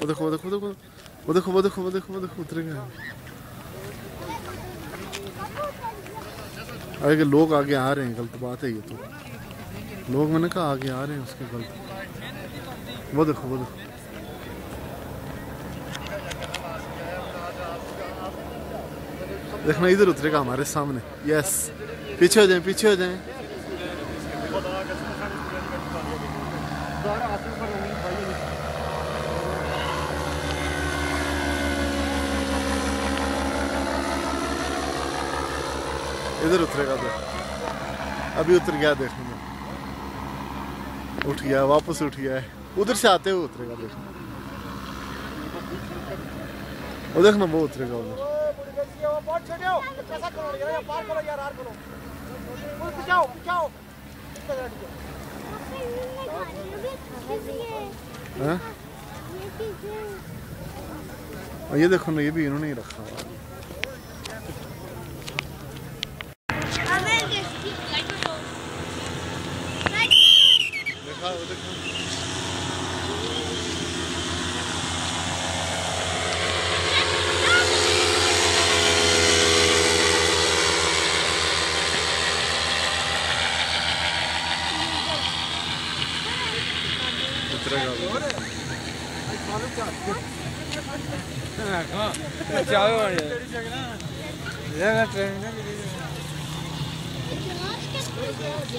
वो देखो वो देखो वो देखो वो देखो वो देखो वो देखो वो देखो उतर गया। अरे लोग आगे आ रहे हैं, गलत बात है ये तो। लोग मैंने कहा आगे आ रहे हैं उसके गलत। वो देखो वो देखो। देखना इधर उतरेगा हमारे सामने। यस, पीछे हो जाएं, पीछे हो जाएं। इधर उतरेगा तो अभी उतर गया, देखने में उठ गया, वापस उठ गया है। उधर से आते हुए उतरेगा, देखना वो, देखना वो उतरेगा उधर। ये देखो ना, ये भी इन्होंने ही रखा हुआ।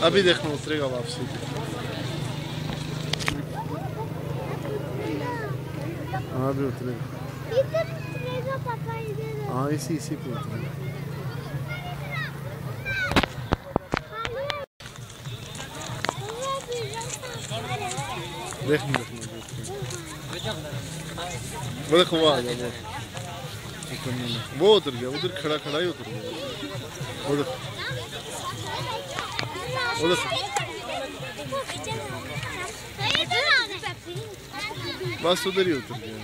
अभी देखना उतरेगा वापसी। हाँ अभी उतरेगा। हाँ इसी पे उतरेगा। देखना वो देखो वो आ गया, वो उतर गया, उधर खड़ा खड़ा ही उतर गया। वो देखो वो देखो, बस उधर ही उतर गया।